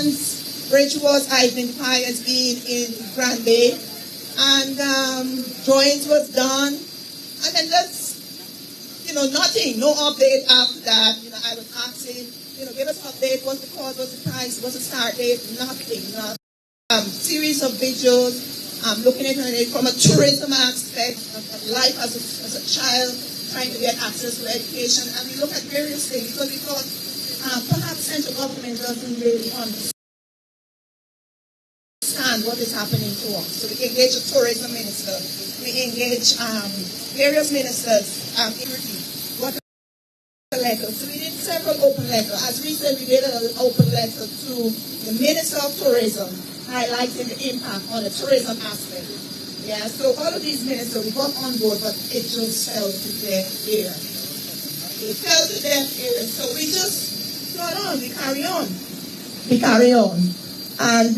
Queens Bridge was identified as being in Grand Bay, and drawings was done, and then that's, nothing, no update after that. I was asking, give us an update, what's the cause, what's the price, what's the start date, nothing. Series of videos, looking at it from a tourism aspect, of life as a child, trying to get access to education, and we look at various things, because we thought perhaps central government doesn't really understand what is happening to us. So we engage a tourism minister, we engage various ministers, what a letter. So we did several open letters. As recently we did an open letter to the Minister of Tourism, highlighting the impact on the tourism aspect. Yeah, so all of these ministers, we got on board, but it just fell to deaf ear. It fell to deaf ear. So we just got on, we carry on. And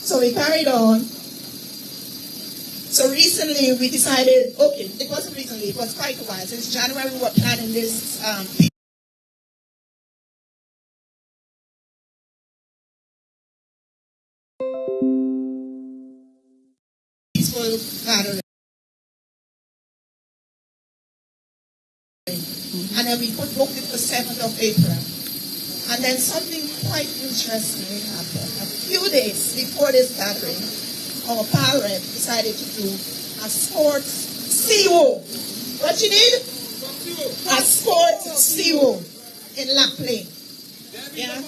so we carried on. So recently we decided, okay, it wasn't recently, it was quite a while. Since January we were planning this peaceful gathering. And then we booked it for 7th of April. And then something quite interesting happened. A few days before this gathering, our parent decided to do a sports CO. What you did? A sports CO in Lapley. Yeah.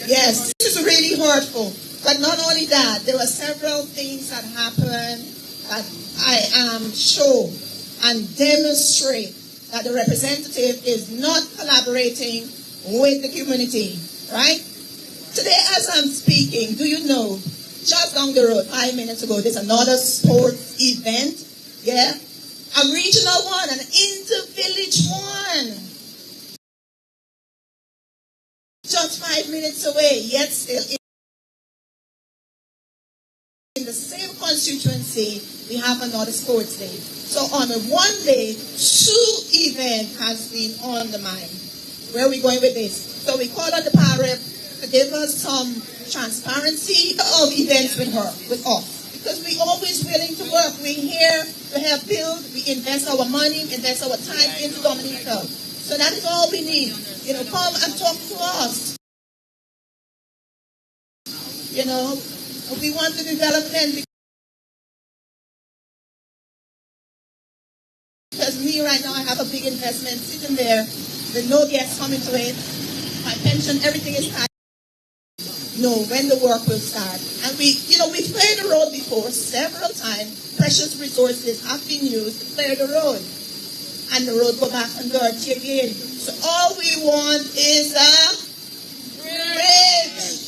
Yes, this is really hurtful. But not only that, there were several things that happened that I show and demonstrate that the representative is not collaborating with the community, right? Today, as I'm speaking, do you know, just down the road, 5 minutes ago, there's another sports event, yeah? A regional one, an inter-village one. Just 5 minutes away, yet still in the same constituency, we have another sports day. So on a one day, 2 events has been on the mind. Where are we going with this? So we called on the parent to give us some transparency of events with us. Because we're always willing to work. We're here to help build. We invest our money, invest our time into Dominica. So that is all we need. Come and talk to us. We want the development. Because me right now, I have a big investment sitting there with no guests coming to it. My pension, everything is tied. No, when the work will start. And we've cleared the road before several times. Precious resources have been used to clear the road. And the road go back and dirty again. So all we want is a bridge.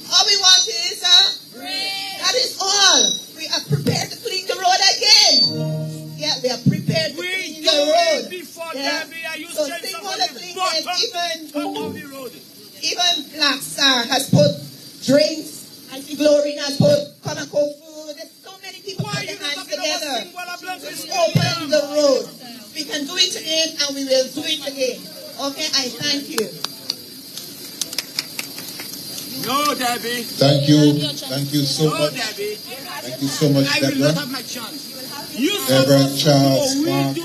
All we want is a bridge. That is all. We are prepared to clean the road again. Yeah, we are prepared to clean the road. Yeah. So think on the clean it. Even Black Star has put drinks, and Glory has put come and cook food. There's so many people put their hands together to open the road. We can do it again, and we will do it again. Okay, I thank you. No, Debbie. Thank you so much. Debbie. Thank you so much, I will Deborah. not have my chance. Deborah Charles Mark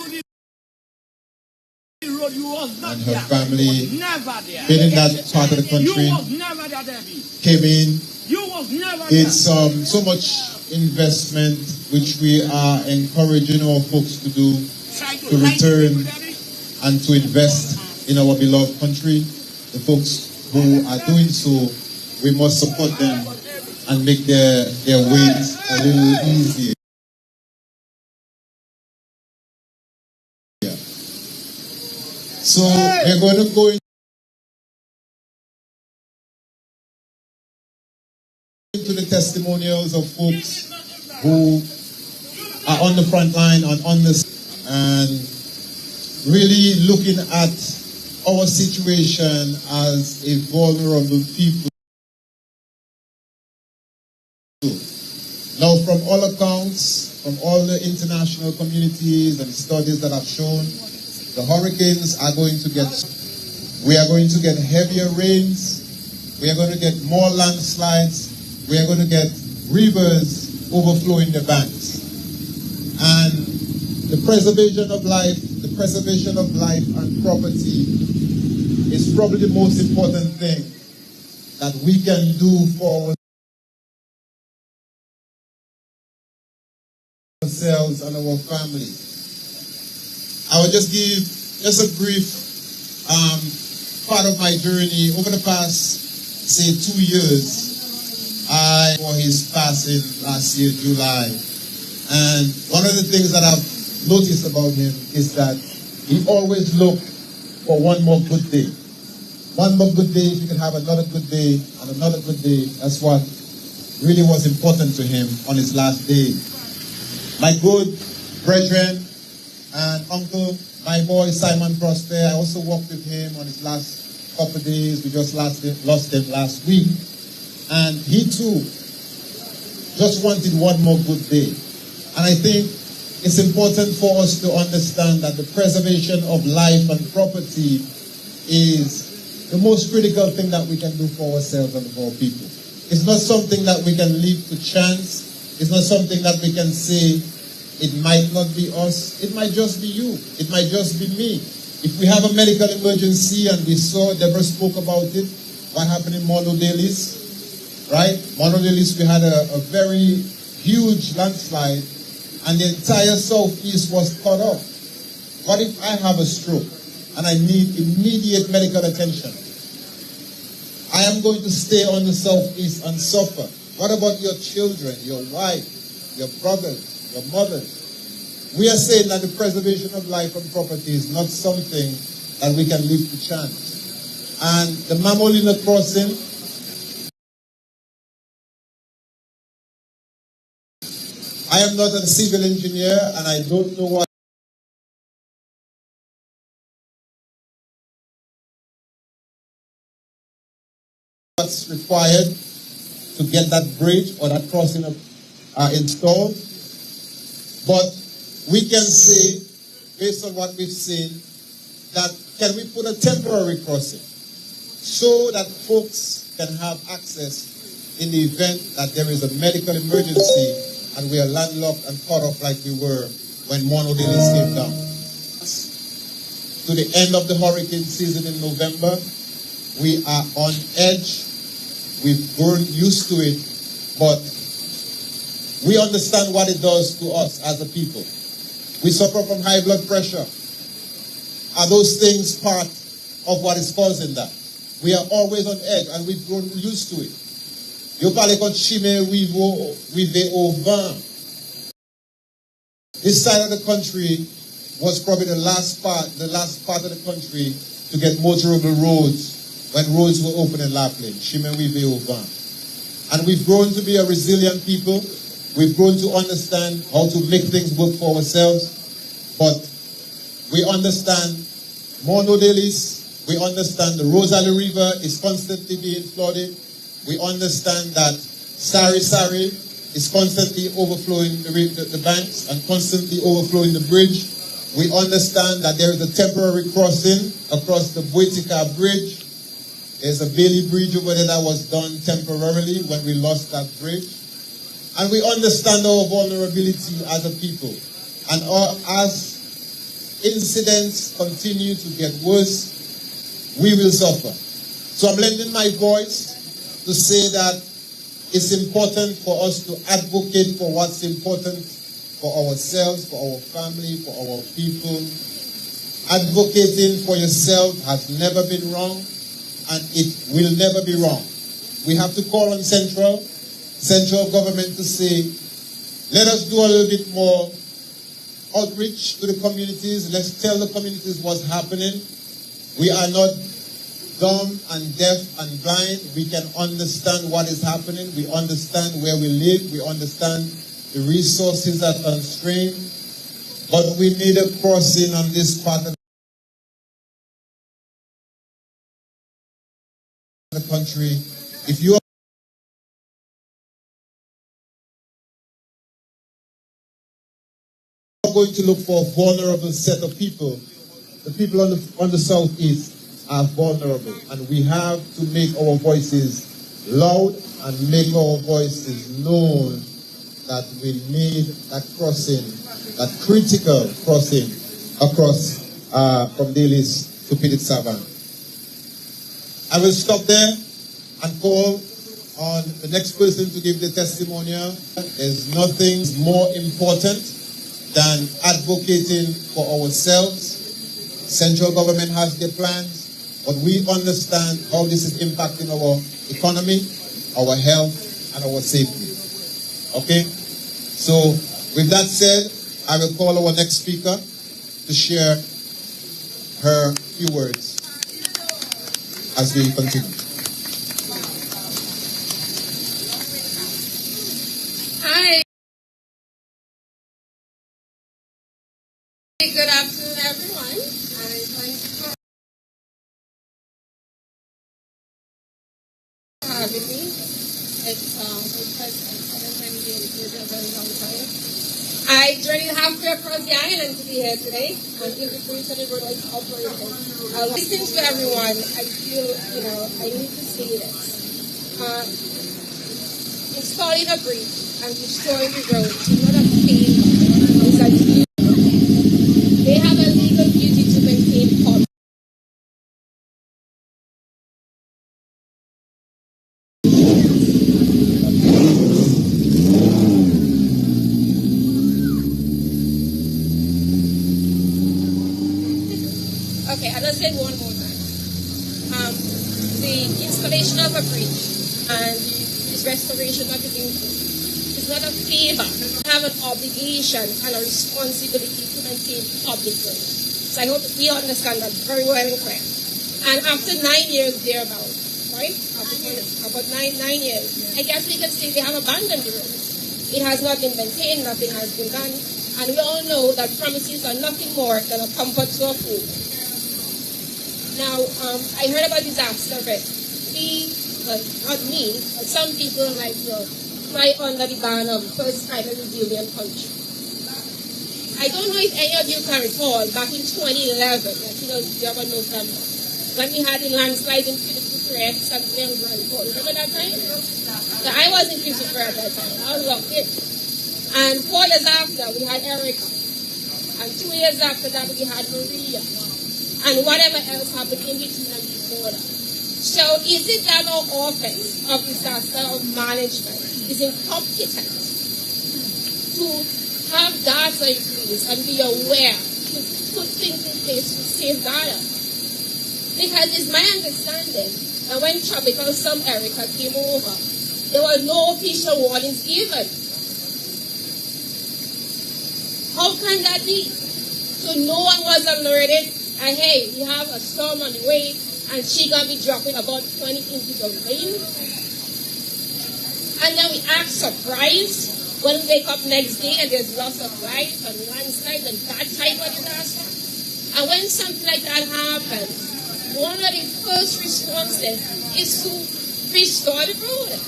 and her family, never there. been in that part of the country, You was never there, Debbie. came in. You was never It's so much investment which we are encouraging our folks to do, to return and to invest in our beloved country. The folks who are doing so, we must support them and make their ways a little easier. So we're going to go into the testimonials of folks who are on the front line and on the and really looking at our situation as a vulnerable people. Now, from all accounts, from all the international communities and studies that have shown, the hurricanes are going to we are going to get heavier rains, We are going to get more landslides. We are going to get rivers overflowing the banks. And the preservation of life and property is probably the most important thing that we can do for ourselves and our families. I will just give a brief part of my journey. Over the past, say, 2 years, for his passing last year, July. And one of the things that I've noticed about him is that he always looked for one more good day. One more good day, if you can have another good day and another good day. That's what really was important to him on his last day. My good brethren and uncle, my boy Simon Prosper, I also walked with him on his last couple of days. We just lost him last week. And he too just wanted one more good day. And I think it's important for us to understand that the preservation of life and property is the most critical thing that we can do for ourselves and for our people. It's not something that we can leave to chance. It's not something that we can say, it might not be us, it might just be you, it might just be me. If we have a medical emergency, and we saw, Deborah spoke about it, what happened in Delice, right? Delice, we had a very huge landslide, and the entire Southeast was cut off. What if I have a stroke, and I need immediate medical attention? I am going to stay on the Southeast and suffer. What about your children, your wife, your brothers, your mothers? We are saying that the preservation of life and property is not something that we can leave to chance. And the Mamolina crossing, I am not a civil engineer and I don't know what's required to get that bridge or that crossing installed. But we can say, based on what we've seen, that can we put a temporary crossing so that folks can have access in the event that there is a medical emergency and we are landlocked and cut off like we were when Delice came down. To the end of the hurricane season in November, we are on edge. We've grown used to it, but we understand what it does to us as a people. We suffer from high blood pressure. Are those things part of what is causing that? We are always on edge and we've grown used to it. This side of the country was probably the last part of the country to get motorable roads when roads were open in Lapland. And we've grown to be a resilient people. We've grown to understand how to make things work for ourselves. But we understand Delice. We understand the Rosalie River is constantly being flooded. We understand that Sari is constantly overflowing the banks and constantly overflowing the bridge. We understand that there is a temporary crossing across the Boitica Bridge. There's a Bailey Bridge over there that was done temporarily when we lost that bridge. And we understand our vulnerability as a people. And as incidents continue to get worse, we will suffer. So I'm lending my voice to say that it's important for us to advocate for what's important for ourselves, for our family, for our people. Advocating for yourself has never been wrong, and it will never be wrong. We have to call on central government to say, let us do a little bit more outreach to the communities. Let's tell the communities what's happening. We are not dumb and deaf and blind. We can understand what is happening. We understand where we live. We understand the resources that are constrained. But we need a crossing on this part of the country. If you are going to look for a vulnerable set of people, the people on the Southeast, are vulnerable, and we have to make our voices loud and make our voices known that we need that crossing, that critical crossing across from Delice to Petite Savanne. I will stop there and call on the next person to give the testimonial. There's nothing more important than advocating for ourselves. Central government has their plans, but we understand how this is impacting our economy, our health, and our safety. Okay? So, with that said, I will call our next speaker to share her few words as we continue. Hi. Good afternoon, everyone. And thank you for having me. It's a very long time. I journeyed halfway across the island to be here today, and give the grace of the road is operating. Listening to everyone, I feel, I need to say this. Installing a bridge and restoring the road is not a favor. It's a duty. They have a legal duty to maintain public. Okay, I'll just say it one more time. The installation of a bridge and the restoration of the infrastructure is not a favor. We have an obligation and a responsibility to maintain public roads. So I hope we understand that very well and clear. And after 9 years thereabouts, right? About nine years, I guess we can say they have abandoned the road. It has not been maintained, nothing has been done. And we all know that promises are nothing more than a comfort to a fool. Now, I heard about disaster risk. Not me, but some people like to fly under the banner of first time in resilient country. I don't know if any of you can recall, back in 2011, I think it was November, when we had the landslide in Petite Savanne Road. Remember that time? So I was in Petite Savanne at that time. I was locked in. And 4 years after, we had Erica. And 2 years after that, we had Maria. And whatever else happened in between and before that. So is it that our office of disaster management is incompetent to have data in place and be aware to put things in place to save data? Because it's my understanding that when Tropical Storm Erica came over, there were no official warnings given. How can that be? So no one was alerted. And hey, we have a storm on the way, and she's going to be dropping about 20 inches of rain. And then we act surprised when we wake up next day and there's loss of life and landslides and that type of disaster. And when something like that happens, one of the first responses is to restore the road.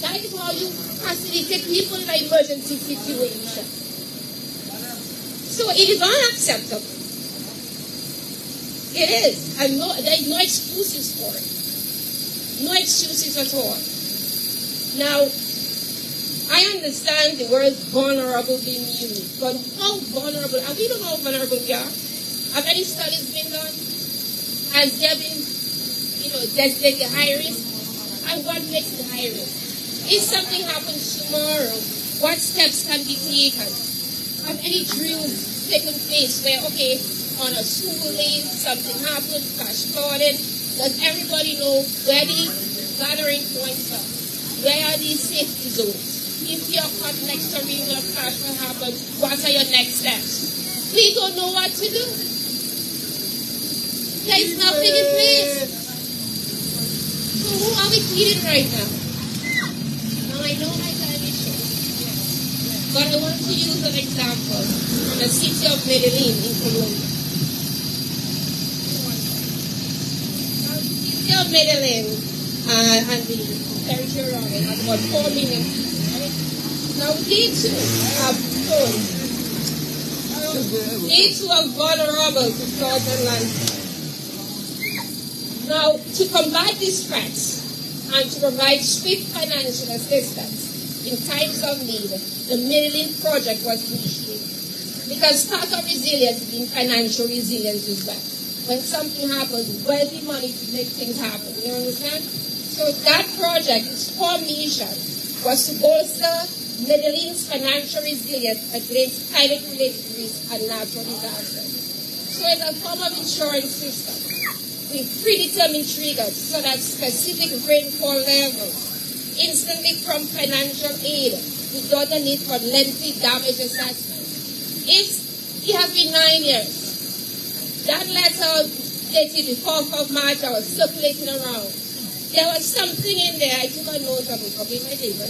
That is how you facilitate people in an emergency situation. So it is unacceptable. It is. And there is no excuses for it. No excuses at all. Now, I understand the word vulnerable being used, but how vulnerable, and we don't know how vulnerable we are. Have any studies been done? Has there been, designated high risk? And what makes it high risk? If something happens tomorrow, what steps can be taken? Have any drills taken place where, okay, on a school lane, something happened, flash flooded? Does everybody know where the gathering points are? Where are these safety zones? If you're caught next to a river, flash will happen, what are your next steps? We don't know what to do. There is nothing in place. So who are we kidding right now? Now I know my time is short, but I want to use an example from the city of Medellin in Colombia. Of Medellin and the territory around it has about 4 million people. Right? Now they too are prone. They too are vulnerable to floods and landslides. Now, to combat these threats and to provide swift financial assistance in times of need, the Middle Project was initiated. Because part of resilience is financial resilience as well. When something happens, wealthy money to make things happen. You understand? So that project, its core mission was to bolster Middle East's financial resilience against climate-related risks and natural disasters. So it's a form of insurance system with predetermined triggers so that specific rainfall levels instantly prompt financial aid without the need for lengthy damage assessment. It has been 9 years. That letter dated the 4th of March, I was circulating around. There was something in there, I took a note of it, okay, my neighbor.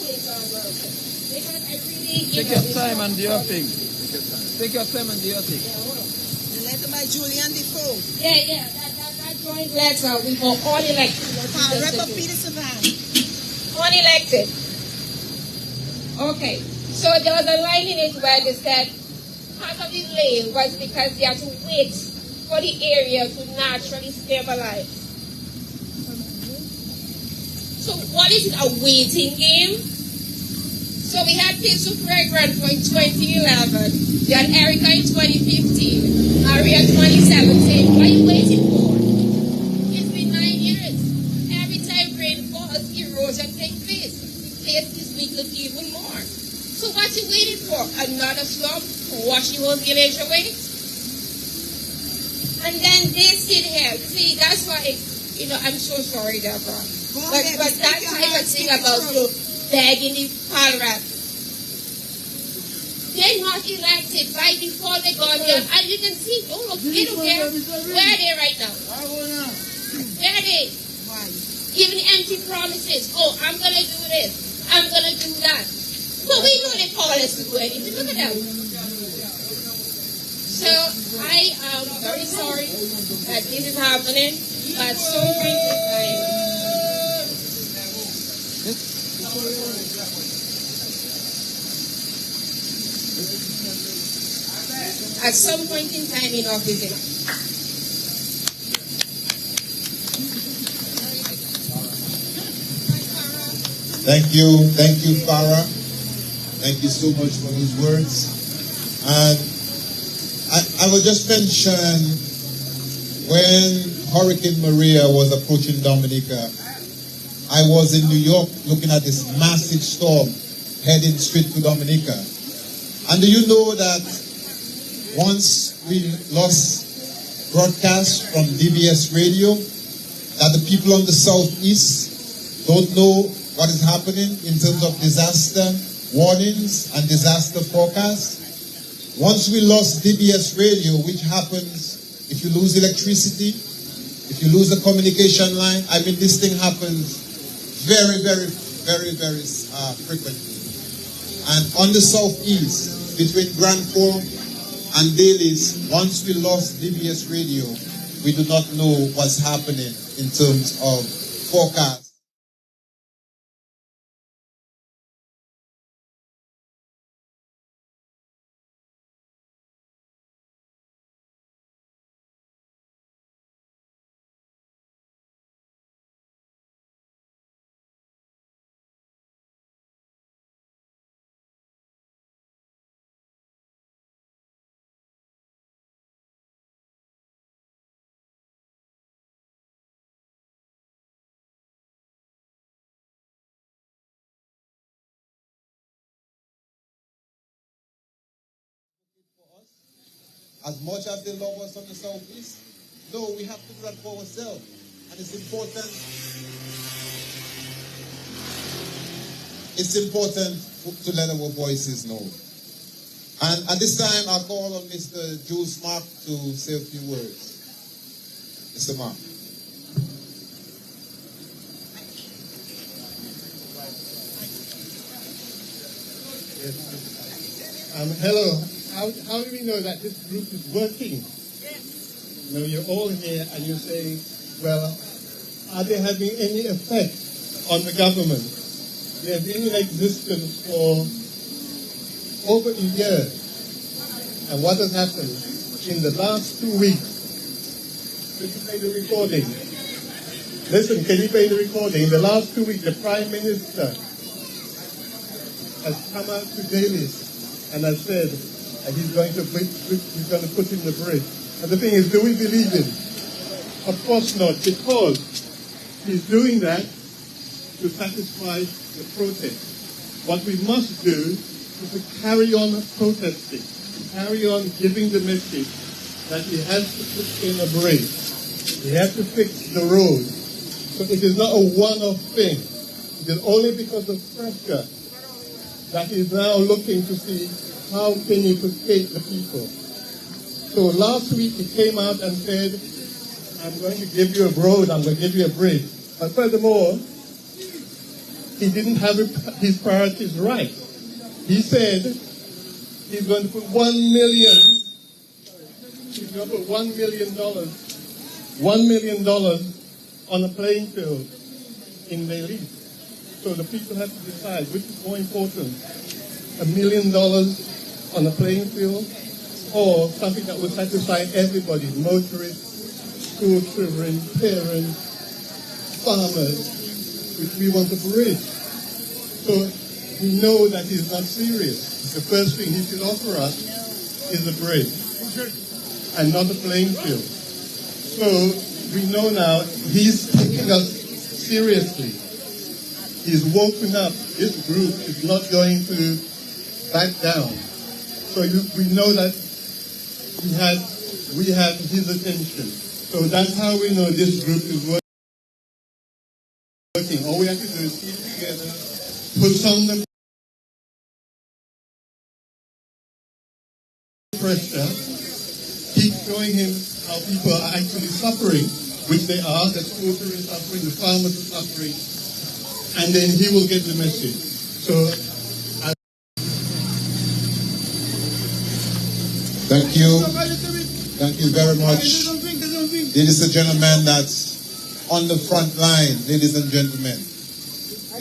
Because I really, Take your time and do your thing. Take your time and do your thing. The letter by Julian Defoe. Yeah, that joint letter, we were all elected. Petite Savanne. Unelected. Okay. So there was a line in it where they said part of the delay was because they had to wait for the area to naturally stabilize. So what is it, a waiting game? So we had Peace of Fragrance in 2011, we had Erica in 2015, Maria 2017. What are you waiting for? It's been 9 years. Every time rain falls, erosion takes place. The place is weakened even more. So what you waiting for? Another slump to wash your whole village away? And then this in here, see, that's why, I'm so sorry, Deborah. But that type of thing about begging the Palrat, they're not elected. By default, they got there. And you can see, don't look, they don't care. Where are they right now? Where are they? Giving empty promises. Oh, I'm going to do this. I'm going to do that. But we know they powerless to do anything. Look at them. So I am very sorry that this is happening, but so at some point in time, enough is enough. Thank you, Farah. Thank you so much for those words. And I will just mention when Hurricane Maria was approaching Dominica, I was in New York looking at this massive storm heading straight to Dominica. And do you know that once we lost broadcast from DBS radio, that the people on the Southeast don't know what is happening in terms of disaster warnings and disaster forecasts? Once we lost DBS radio, which happens if you lose electricity, if you lose the communication line, I mean, this thing happens very, very, very, very frequently. And on the Southeast, between Grand Fork and Delice, once we lost DBS radio, we do not know what's happening in terms of forecast. As much as they love us on the Southeast, no, we have to do that for ourselves. And it's important to let our voices know. And at this time, I'll call on Mr. Jules Mark to say a few words. Mr. Mark. Yes. Hello. How do we know that this group is working? You know, you're all here and you're saying, well, are they having any effect on the government? They have been in existence for over a year. And what has happened? In the last 2 weeks, Can you play the recording? Listen, can you play the recording? In the last 2 weeks, the Prime Minister has come out to Delice and has said that he's going to put in the bridge. And the thing is, do we believe him? Of course not, because he's doing that to satisfy the protest. What we must do is to carry on protesting, carry on giving the message that he has to put in a bridge. He has to fix the road. So it is not a one-off thing. It is only because of pressure that he is now looking to see how can he placate the people. So last week he came out and said, I'm going to give you a road, I'm going to give you a bridge. But furthermore, he didn't have his priorities right. He said he's going to put $1 million on a playing field in Delice. So the people have to decide which is more important, $1 million on a playing field or something that will satisfy everybody, motorists, school children, parents, farmers, which we want to bridge. So we know that he's not serious. The first thing he should offer us is a bridge and not a playing field. So we know now he's taking us seriously. He's woken up. This group is not going to back down. So we know that we have his attention. So that's how we know this group is working. All we have to do is keep together, put on the pressure, keep showing him how people are actually suffering, which they are, the school children are suffering, the farmers are suffering, and then he will get the message. So, thank you. Thank you very much. This is a gentleman that's on the front line, ladies and gentlemen.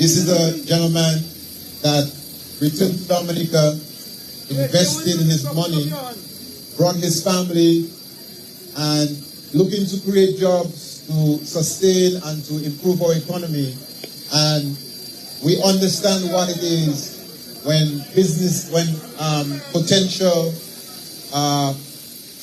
This is a gentleman that returned to Dominica, invested his money, brought his family, and looking to create jobs to sustain and to improve our economy. And we understand what it is when potential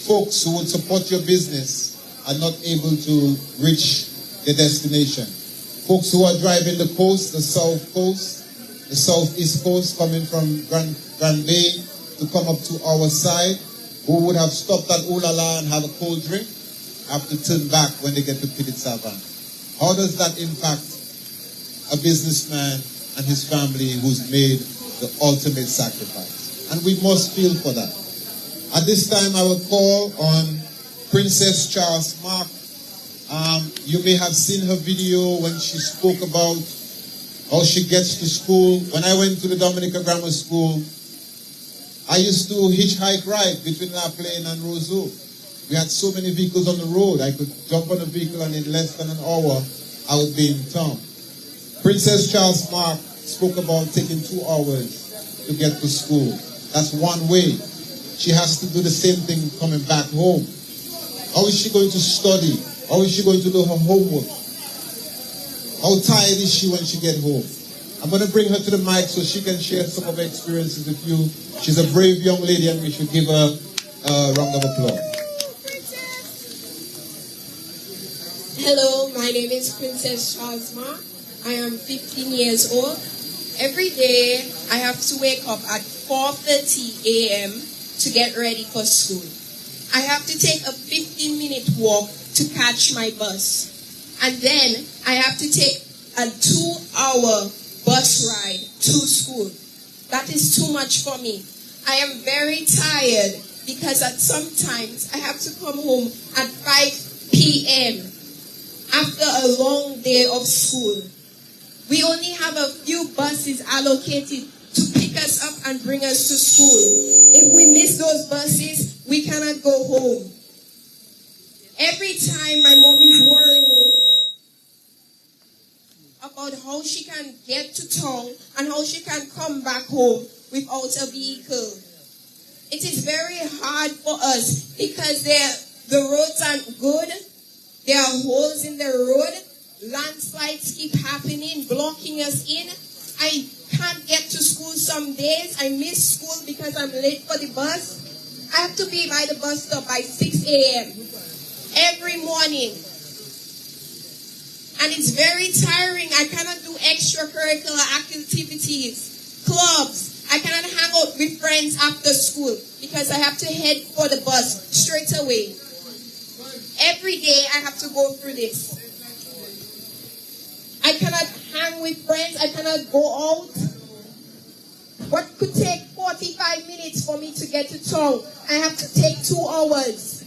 folks who would support your business are not able to reach their destination. Folks who are driving the coast, the south coast, the southeast coast, coming from Grand Bay to come up to our side, who would have stopped at Ulala and have a cold drink, have to turn back when they get to Petite Savanne. How does that impact a businessman and his family who's made the ultimate sacrifice? And we must feel for that. At this time, I will call on Princess Charles Mark. You may have seen her video when she spoke about how she gets to school. When I went to the Dominica Grammar School, I used to hitchhike ride between La Plaine and Roseau. We had so many vehicles on the road. I could jump on a vehicle and in less than an hour, I would be in town. Princess Charles Mark spoke about taking 2 hours to get to school. That's one way. She has to do the same thing coming back home. How is she going to study? How is she going to do her homework? How tired is she when she gets home? I'm going to bring her to the mic so she can share some of her experiences with you. She's a brave young lady and we should give her a round of applause. Hello, my name is Princess Shazma. I am 15 years old. Every day I have to wake up at 4:30 a.m. to get ready for school. I have to take a 15-minute walk to catch my bus. And then I have to take a 2-hour bus ride to school. That is too much for me. I am very tired because at sometimes I have to come home at 5 p.m. after a long day of school. We only have a few buses allocated to pick us up and bring us to school. If we miss those buses, we cannot go home. Every time my mom is worrying about how she can get to town and how she can come back home without a vehicle. It is very hard for us because the roads aren't good There are holes in the road. Landslides keep happening, blocking us in. I can't get to school some days. I miss school because I'm late for the bus. I have to be by the bus stop by 6 a.m. every morning. And it's very tiring. I cannot do extracurricular activities, clubs. I cannot hang out with friends after school because I have to head for the bus straight away. Every day I have to go through this. I cannot hang with friends. I cannot go out. What could take 45 minutes for me to get to town, I have to take 2 hours.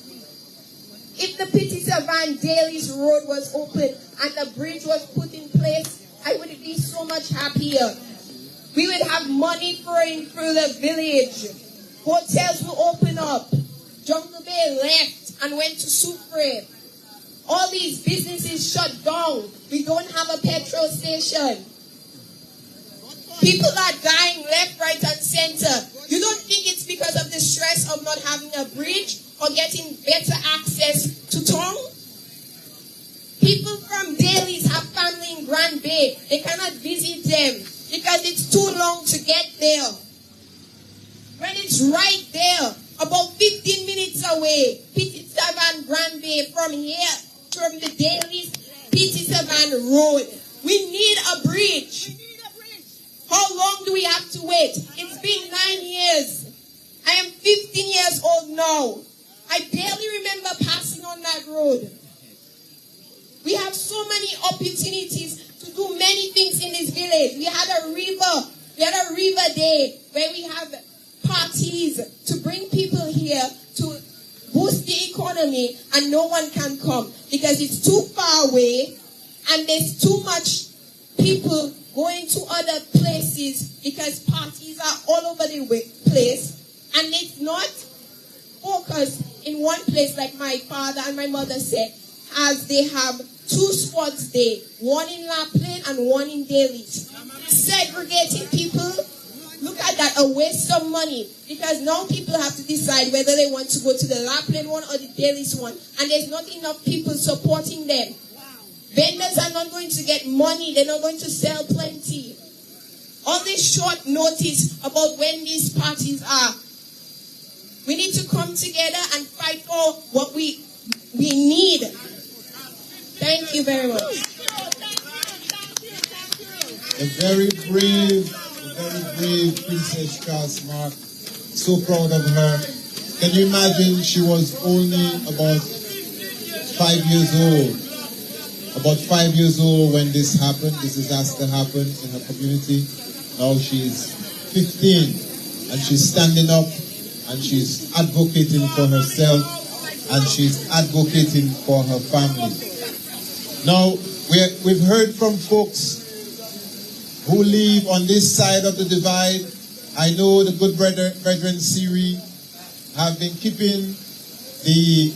If the Petite Savanne Delice Road was open and the bridge was put in place, I would be so much happier. We would have money flowing through the village. Hotels will open up. Jungle Bay left and went to Sucre. All these businesses shut down. We don't have a petrol station. People are dying left, right, and center. You don't think it's because of the stress of not having a bridge or getting better access to town? People from Delice have family in Grand Bay. They cannot visit them because it's too long to get there. When it's right there, about 15 minutes away, Petite Savanne Grand Bay, from here, from the Delice, Petite Savanne Road. We need a bridge. How long do we have to wait? It's been 9 years. I am 15 years old now. I barely remember passing on that road. We have so many opportunities to do many things in this village. We had a river day where we have parties to bring people here to boost the economy, and no one can come because it's too far away and there's too much people going to other places because parties are all over the place and it's not focused in one place like my father and my mother said, as they have 2 spots there, one in La Plaine and one in Delice. Segregating people, look at that, a waste of money, because now people have to decide whether they want to go to the La Plaine one or the Delice one, and there's not enough people supporting them. Vendors are not going to get money, they're not going to sell plenty. All this short notice about when these parties are. We need to come together and fight for what we need. Thank you very much. A very brave Princess Charles Mark. So proud of her. Can you imagine she was only about 5 years old? About 5 years old when this happened, this disaster happened in her community. Now she's 15 and she's standing up and she's advocating for herself and she's advocating for her family. Now, we've heard from folks who live on this side of the divide. I know the good brethren Siri have been keeping the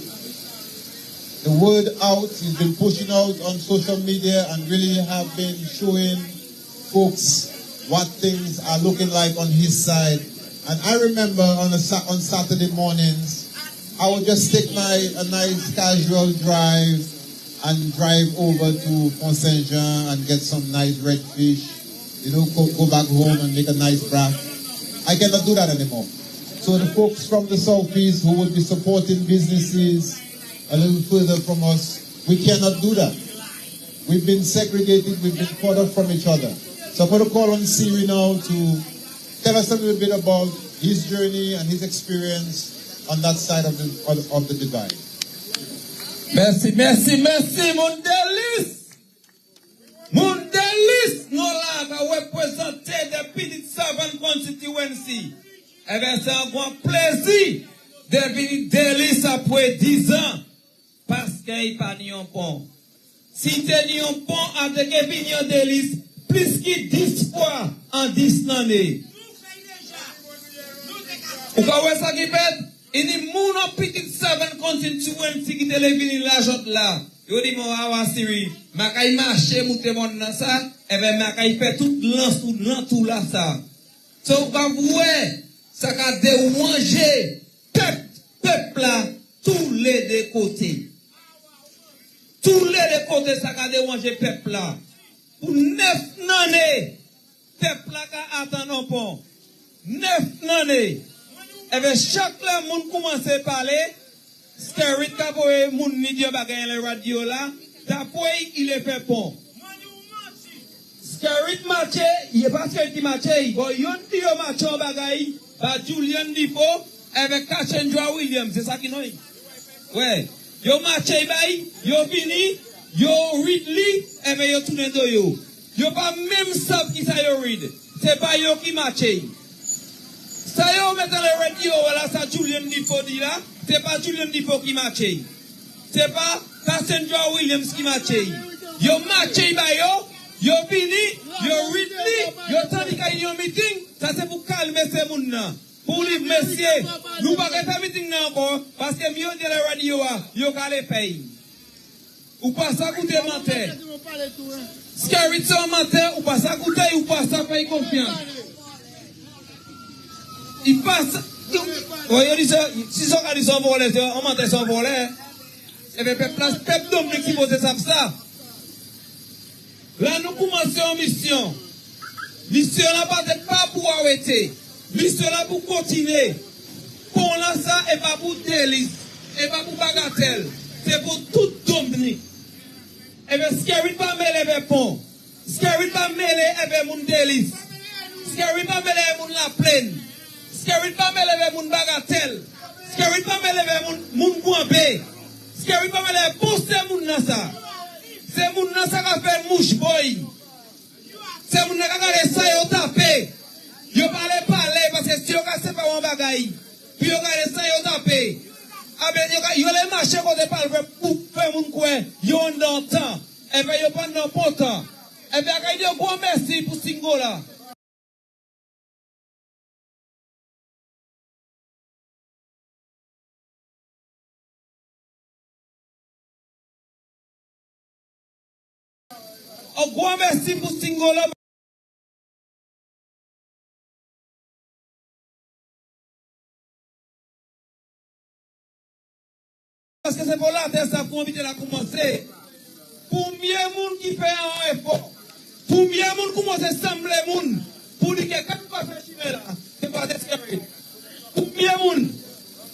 word out. He's been pushing out on social media and really have been showing folks what things are looking like on his side. And I remember on Saturday mornings, I would just take a nice casual drive and drive over to Pont Saint Jean and get some nice red fish, go back home and make a nice broth. I cannot do that anymore. So the folks from the South East who would be supporting businesses a little further from us, we cannot do that. We've been segregated, we've been cut off from each other. So I'm going to call on Siri now to tell us a little bit about his journey and his experience on that side of the divide. Merci, mon Delice. Mon Delice, nous l'avons représenté de Petite Savanne constituency. Et bien, c'est un grand plaisir de venir Delice après 10 ans. Parce qu'il n'y a pas de pont. Si tu as un pont avec un vignon Delice, plus que 10 fois en 10 années. Vous voyez ça qui fait? Il dit, mon Petite Savanne constituency qui te lève l'argent là. Il dit, mon awa Siri, ma caille marcher, monter mon dans ça, et bien ma caille fait tout là ça. So, vous voyez, ça a déranger peuple là, tous les deux côtés. tous les côtés ça a dérangé le peuple là. Pour 9 années, le peuple là a attendu un pont. 9 années. Et bien chaque monde commence à parler. Skerit kapoe moun ni diyo bagay le radio là. D'après il est fait pont. Skerit marché, il est pas Skerit qui marché. Bon, yon diyo marché en bagay. Ba Julian Difo avec Kachenjoa Williams. C'est ça qui nous. Ouais. Yo marché bay, yo fini, yo Ridley, et bien yo tourne do yo. Yo pas même sab qui ça yo read. C'est pas yo qui marché. Ça yo met dans le radio, voilà ça Julian Difo dit là. C'est pas Julian Difo qui marché. C'est pas Kachenjoa Williams qui marché. Yo marché bay yo fini, yo Ridley, yo tandi ka yon meeting, ça c'est pour calmer ces moun nan. Pour lui, messieurs, nous ne pouvons pas faire meeting encore parce que mieux de la radio, yo ka le paye. Ou pas ça coûter menteur. Skerit son menteur, ou pas ça coûter, ou pas ça paye confiance. Il passe. Voyez, si son gars dit son volet, on menteur son volet. Et bien, peuple d'homme qui pose ça. Là, nous commençons une mission. Mission n'a pas pour arrêter. Mission là pour continuer. Pour là, ça, et pas pour Delice, et pas pour bagatelle. C'est pour tout Dominique. Et bien, ce qui arrive pas mêler avec pont. Ce qui arrive pas mêler avec mon Delice. Ce qui arrive pas mêler avec mon la plaine. Ce qui arrive pas mêler avec mon bagatelle. Ce qui arrive pas mêler avec mon boambé. Ce qui arrive pas mêler avec pour ces moun là ça. C'est moun là ça qui fait mouche boy. C'est moun là qui a ça et tapé. Yo parler parce que si yo ka pas un bagay, puis yo ka ça yo taper. Ah ben yo les marcher côté parle pour faire moun quoi, yo dans temps. Et ben yo pas dans bon temps. Et ben ka dit bon merci pour singo là. Oh bon merci pour singo là. Parce que c'est pour la terre, ça pour inviter à commencer. Pour mieux monde qui fait un effort. Pour mieux monde qui commence à sembler monde. Pour dire que quand tu vas faire chimer là, c'est pas d'escalier. Pour mieux monde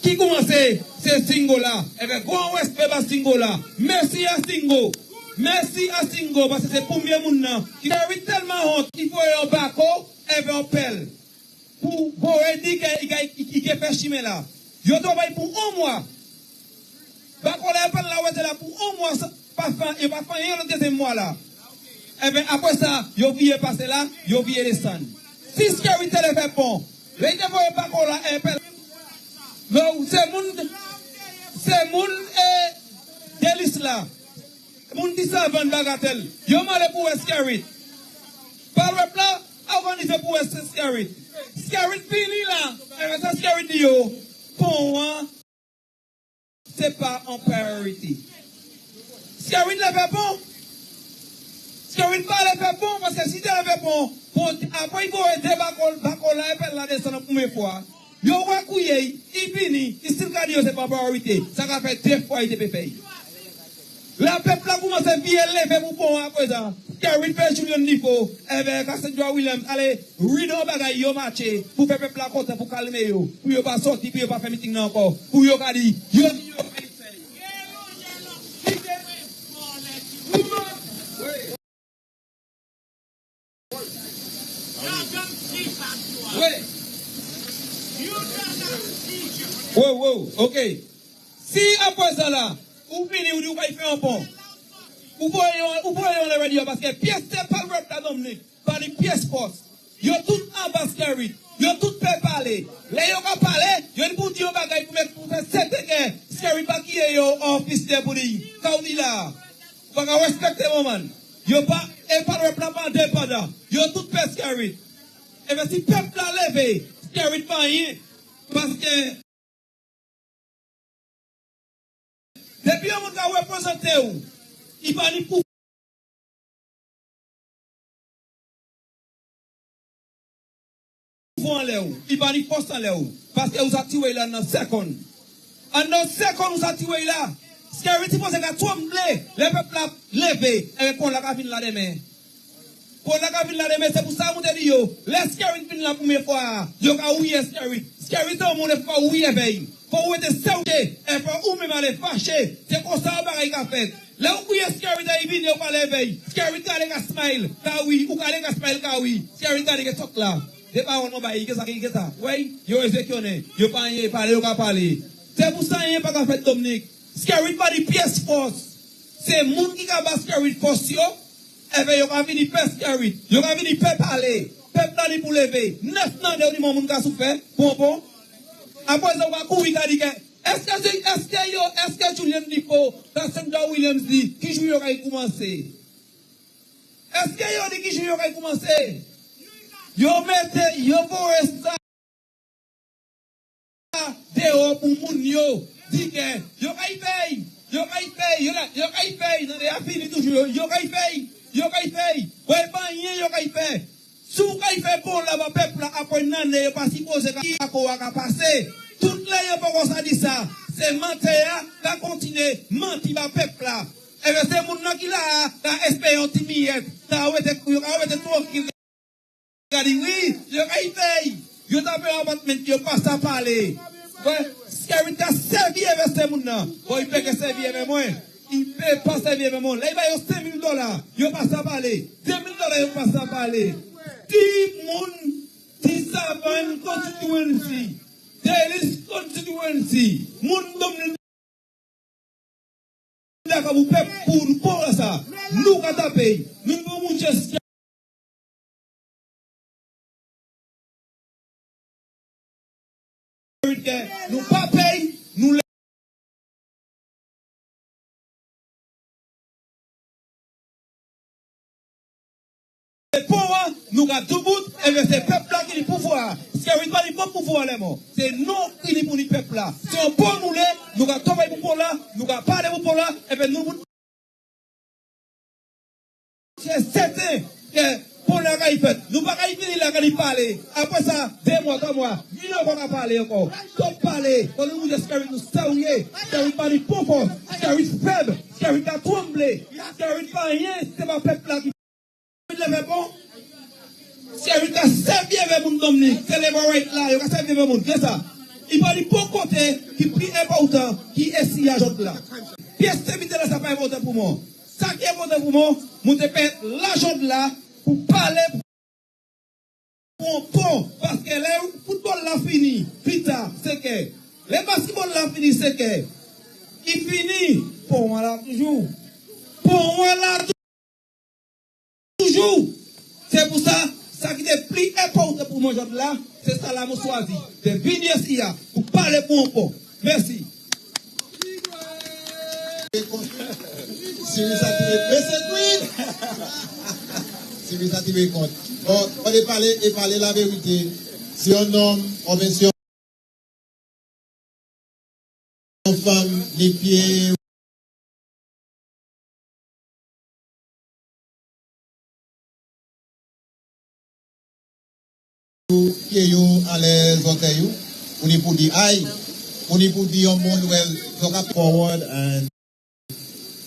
qui commence c'est Singo là. Et bien, grand respect à Singo là. Merci à Singo. Merci à Singo parce que c'est pour mieux monde là. Qui mérite tellement honte. Il faut un baco et bien on pelle. Pour dire qu'il fait chimer là. Il doit aller pour un mois. Bah, quand on appelle la là pour un mois, pas fin, et pas fin, et le deuxième mois là. Et bien, après ça, ils ont oublié passer là, ils ont oublié descendre. Si ce qui a été fait bon, les gens ne pas qu'on la appelle. Non, c'est mon Delice là. Mon Petite Savanne bagatelle. Ils ont mal pour Skerit. Par le plan, organisé pour Skerit. Skerit fini là. Et bien, ça Skerit dit yo. Pour moi, c'est pas en priorité. Skerit le fait bon. Skerit pas le fait bon parce que si tu le fait bon, après il faut aider bakol la appelle la descendre la première fois. Yo va couiller, il finit, il s'il dit c'est pas priorité. Ça va faire 2 fois il te fait. La peuple a commencé à bien lever pour bon après ça. Skerit fait Julian Difo, avec Kachenjoa Williams, allez, rideau bagay yo marché pour faire peuple content pour calmer yo. Pour yo pas sortir, pour yo pas faire meeting encore. Pour yo ka di, yo Wow, ok. Si après ça là, ou fini ou dit ou va y faire un pont. Ou voyez on le radio parce que pièce c'est pas le la Dominique, pas les pièces poste. Yo tout en bas Skerit, yo tout peut parler. Les yo ka parler, yo pour dire bagay pour faire cette guerre. Skerit pas qui est yo officier pour dire. Quand on dit là, faut qu'on respecte moment. Yo pas et pas le plan pas indépendant. Yo tout peut Skerit. Et bien si peuple a levé, Skerit pas rien parce que depuis on a représenté où, il va ni pour en l'air, il va ni force en l'air, parce que vous avez tué là dans 2 secondes. En 2 secondes, vous avez tué là, Security pose ka trembler, le peuple a levé et pour la cabine la demain. Pour la cabine la demain, c'est pour ça que je dis yo, les security vin la première fois, yo ka ouye security. Security tout le monde faut ouye veille. Faut ouye de sauter et pour ou même aller fâcher, c'est comme ça bagaille ka fait. Là où ouye security il vient yo pas lever. Security ka le smile, ka oui, ou ka le smile ka oui. Security ka le tok là. C'est pas on ba que ça. Oui, yo exécuté, yo pas rien parler, yo ka parler. C'est pour ça y pas ka fait Dominique. Security pas di pièce force. C'est moun qui ka ba security force yo. Eh bien, il y a venu faire security. Il y a venu faire parler. Peuple là pour lever. 9 ans de moun ka souffert. Bon. Après ça, on va courir et dire est-ce que Julien Difo, dans Sandra Williams dit, qui joue aurait commencé? Est-ce que yo dit qui joue aurait commencé? Yo mette, yo voye ça dehors pour moun yo. Dit que yo kay paye. Yo kay paye. Non, il a fini toujours. Yo kay paye. Ouais, pas rien, yo kay paye. Sou kay fait bon là, peuple après nan, yo pas supposé ka passer. Toutes les yo pas ça dit ça. C'est mentir, la continuer, mentir ba peuple là. Et bien c'est moun nan qui là, ta espérance timide. Ta ouais te tranquille. Dit oui, yo kay paye. Yo t'a fait un appartement, yo pas ça parler. Ouais, Scary t'a servi avec ces moun nan. Bon, il peut que servir avec moi. Il peut pas servir avec moi. Là, il va y avoir $5,000. Il va pas parler. $2,000, il va pas parler. 10 moun, 10 Savanne constituency. Delice constituency. Moun domine. D'accord, vous payez pour ça. Nous, quand on paye, nous devons moucher. Nous pas paye, nous les pauvres, nous avons tout bout, et c'est le peuple là qui est pouvoir. Ce qui n'est pas le pouvoir, c'est nous qui est pour le peuple là. Si on peut nous avons travaillé pour là, nous avons parlé pour là, et bien nous. C'est certain que. Pour la fait, nous ne pouvons pas finir la parler. Après ça, 2 mois, 3 mois, nous ne pouvons pas parler encore. Comme parler, quand nous disons nous saouiller, nous pas de pauvre, nous faible, nous a tremblé, nous pas rien, c'est pas peuple là qui fait bon. Si nous a servi avec mon Dominique, c'est les right là, il a servi avec mon, c'est ça. Il va dire bon côté, qui est plus important, qui est si à l'autre là. Pièce de là, ça n'est pas important pour moi. Ça qui est important pour moi, je te paie l'argent là. Pour parler pour un pont, parce que le football l'a fini, putain, c'est que, le basketball l'a fini, c'est que, il finit, pour moi là toujours, c'est pour ça, ça qui est plus important pour moi aujourd'hui là, c'est ça là, je choisi, de venir ici, pour parler pour un pont. Merci. Bon, on est parler la vérité. Si un homme, on met sur une femme, les pieds, pieds à l'aise, on est pour dire aïe, on est pour dire un monde well, forward and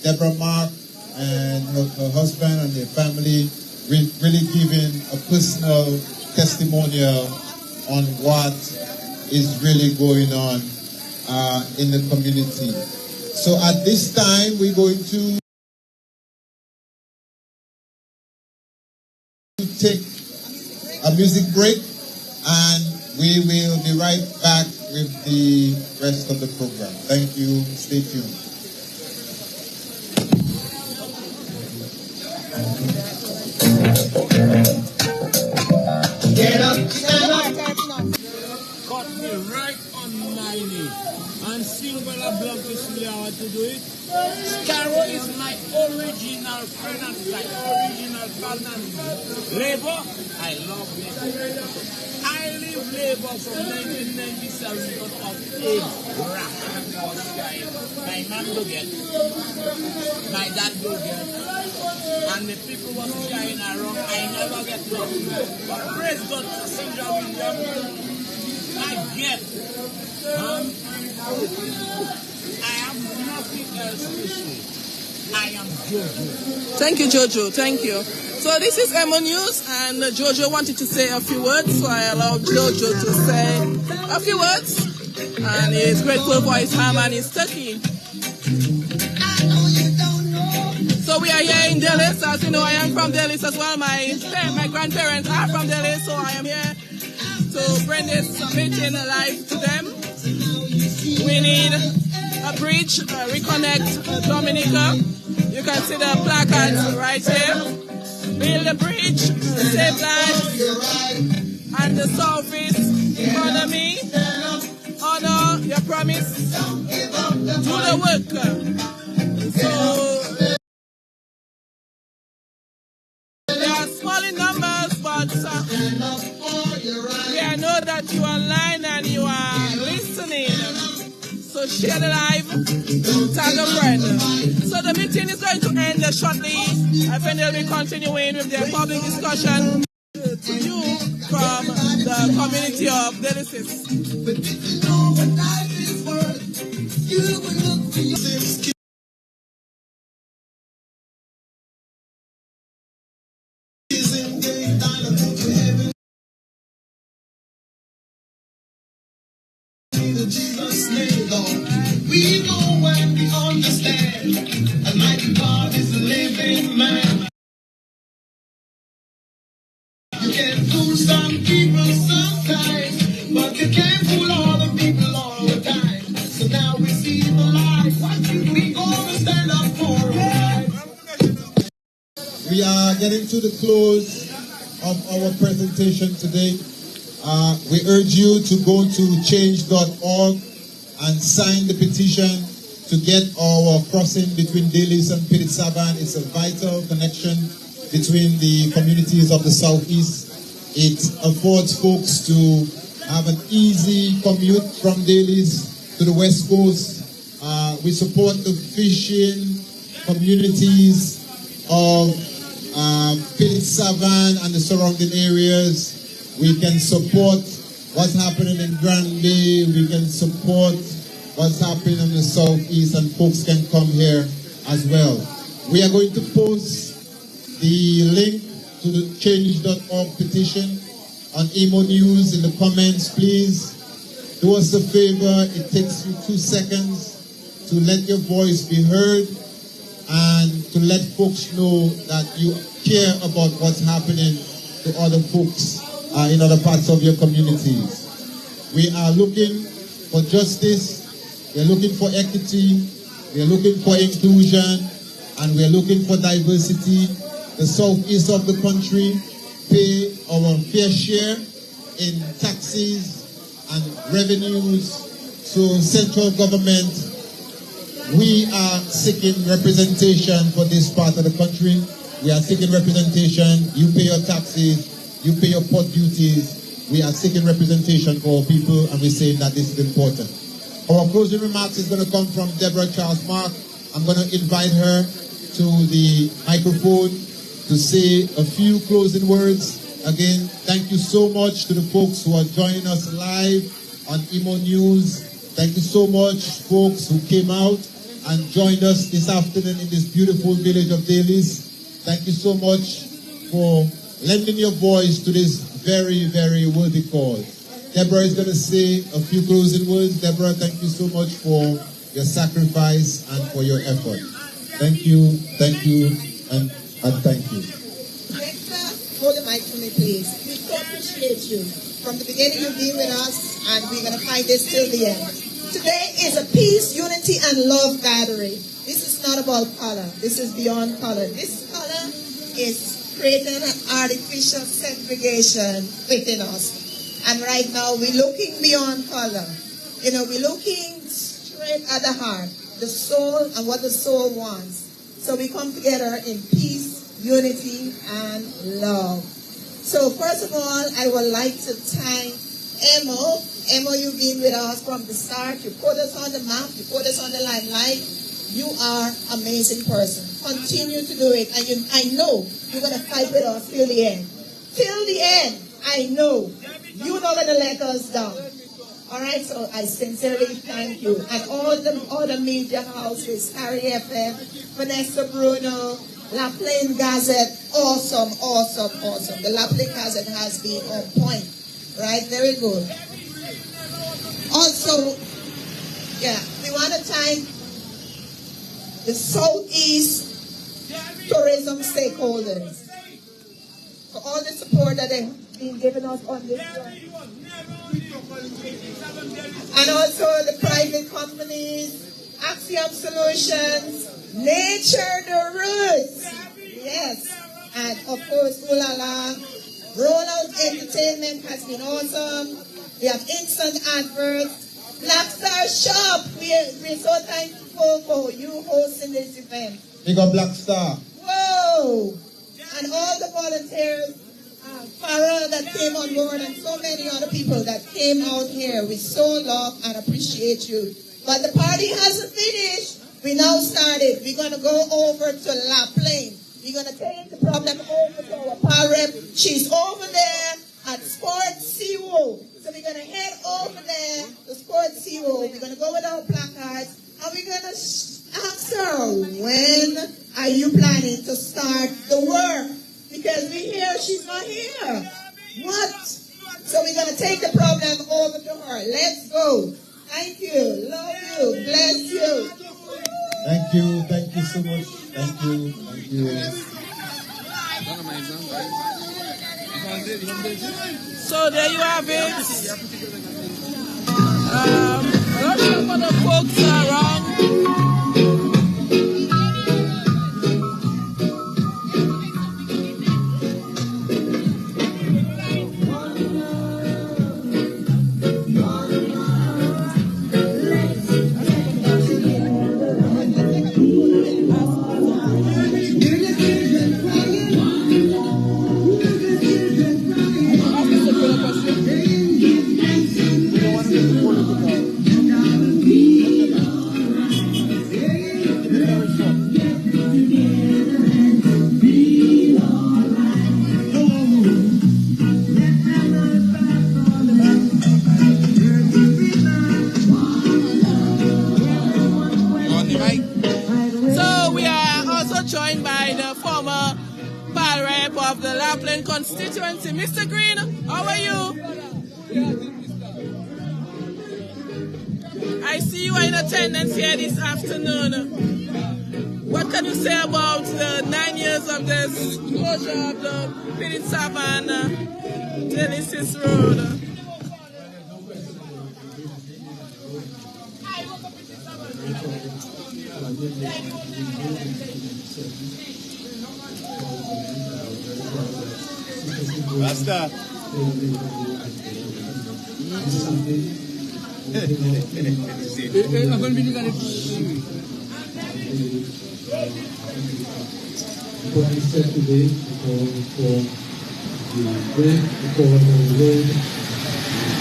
Deborah Mark and her husband and their family really giving a personal testimonial on what is really going on in the community. So at this time, we're going to take a music break and we will be right back with the rest of the program. Thank you. Stay tuned. Get up, stand up. Caught me right on my knee. And seeing what I belong to see how to do it. Scarrow is my original friend and my original partner. Labor, I love labor. I leave labor from 1997 because of AIDS, rap, was dying. My man do get, my dad do get, and the people was dying around. I never get love. But praise God for Sandra Williams. I get. I am have nothing else to say. I am Jojo. Thank you, Jojo. Thank you. So this is Emo News, and Jojo wanted to say a few words, so I allowed Jojo to say a few words. And he is grateful for his ham and his turkey. So we are here in Delice. As you know, I am from Delice as well. My grandparents are from Delice, so I am here to bring this meeting alive to them. We need a bridge, reconnect Dominica. You can see the placards right here. Build a bridge, save lives, and the South East economy. Honor your promise. Do the work. So they are small in numbers, but I know that you are online and you are listening. So share the live, tag a friend. So the meeting is going to end shortly. I think they'll be continuing with their public discussion to you from the community of Delices. Jesus' name, Lord. We know and we understand. Almighty God is a living man. You can fool some people sometimes, but you can't fool all the people all the time. So now we see the light. What we gonna stand up for? Right? We are getting to the close of our presentation today. We urge you to go to change.org and sign the petition to get our crossing between Delice and Petite Savanne. It's a vital connection between the communities of the Southeast. It affords folks to have an easy commute from Delice to the West Coast. We support the fishing communities of Petite Savanne and the surrounding areas. We can support what's happening in Grand Bay. We can support what's happening in the Southeast, and folks can come here as well. We are going to post the link to the change.org petition on Emo News in the comments. Please do us a favor. It takes you 2 seconds to let your voice be heard and to let folks know that you care about what's happening to other folks in other parts of your communities. We are looking for justice, we are looking for equity, we are looking for inclusion, and we are looking for diversity. The southeast of the country pay our fair share in taxes and revenues. So central government, we are seeking representation for this part of the country. We are seeking representation. You pay your taxes, you pay your port duties. We are seeking representation for our people, and we're saying that this is important. Our closing remarks is going to come from Deborah Charles Mark. I'm going to invite her to the microphone to say a few closing words. Again, thank you so much to the folks who are joining us live on Emo News. Thank you so much, folks who came out and joined us this afternoon in this beautiful village of Delice. Thank you so much for lending your voice to this very, very worthy cause. Deborah is going to say a few closing words. Deborah, thank you so much for your sacrifice and for your effort. Thank you, and thank you. Hold the mic for me, please. We so appreciate you. From the beginning, you've been with us, and we're going to fight this till the end. Today is a peace, unity, and love gathering. This is not about color. This is beyond color. This color is creating an artificial segregation within us. And right now, we're looking beyond color. You know, we're looking straight at the heart, the soul, and what the soul wants. So we come together in peace, unity, and love. So first of all, I would like to thank Emo. Emo, you've been with us from the start. You put us on the map. You put us on the limelight. You are an amazing person. Continue to do it. And I know you're going to fight with us till the end. Till the end, I know you're not going to let us down. All right, so I sincerely thank you. And all the other media houses, Harry FM, Vanessa Bruno, La Plaine Gazette, awesome. The La Plaine Gazette has been on point, right? Very good. Also, we want to thank the South East tourism stakeholders for all the support that they've been giving us on this one. And also the private companies, Axiom Solutions, Nature the Roots, yes, and of course, Ulala, Rollout Entertainment has been awesome. We have instant adverts. Black Star Shop, we're so thankful for you hosting this event. We got Black Star. Whoa! And all the volunteers, Farah that came on board, and so many other people that came out here. We so love and appreciate you. But the party hasn't finished. We now started. We're going to go over to La Plaine. We're going to take the problem over to our parrot. She's over there at Sports Zero. So we're going to head over there to Sports Zero. We're going to go with our placards. And we're going to ask her, when are you planning to start the work? Because we hear she's not here. What? So we're going to take the problem over to her. Let's go. Thank you. Love you. Bless you. Thank you. Thank you so much. Thank you. Thank you. So there you have it. Not sure for the folks around. Constituency. Mr. Green, how are you? I see you are in attendance here this afternoon. What can you say about the 9 years of this closure of the Petite Savanne Delices Road? Basta. What we said today for the break, for the road,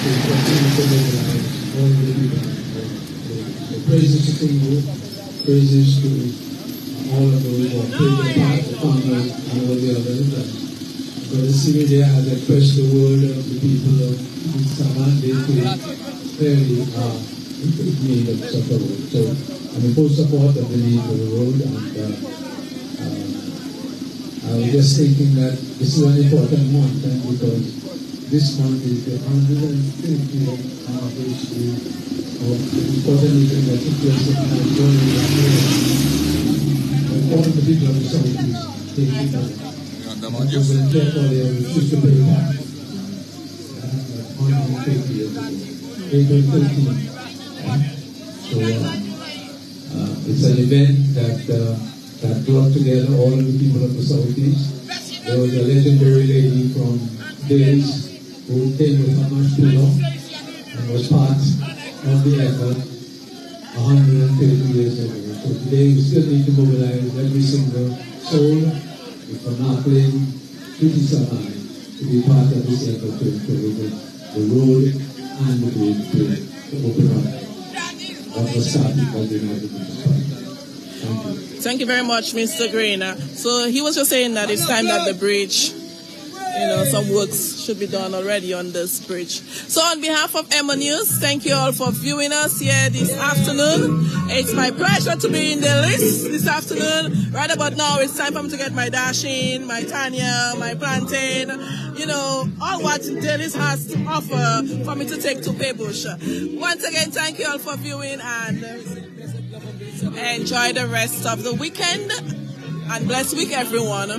to continue to mobilize all the people. So praises to Kungu, praises to all of those who have played their part, the farmers and all the others. Because the city there has expressed the word of the people of Savanne. They feel fairly in need of such a road. So I'm in full support of the need for the road, and I was just thinking that this is an important month, and because this month is the 150th anniversary of the important event that took place in Nigeria. All the people of the South East taking that. And therefore they refused to pay back 150 years ago. April 13th. So it's an event that brought together all of the people of the Southeast. There was a legendary lady from Delice who came with her much pillow and was part of the effort 130 years ago. So today we still need to mobilize every single soul from La Plaine, Petite Savanne, to be part of this effort to improve the road and the bridge to open up what was started by the United Nations. Thank you. Thank you very much, Mr. Green. So he was just saying that it's time that the bridge some works should be done already on this bridge. So on behalf of Emma News, thank you all for viewing us here this afternoon. It's my pleasure to be in Delice this afternoon. Right about now, it's time for me to get my dashing, my tanya, my plantain, all what Delice has to offer for me to take to Paybush. Once again, thank you all for viewing and enjoy the rest of the weekend. And blessed week, everyone.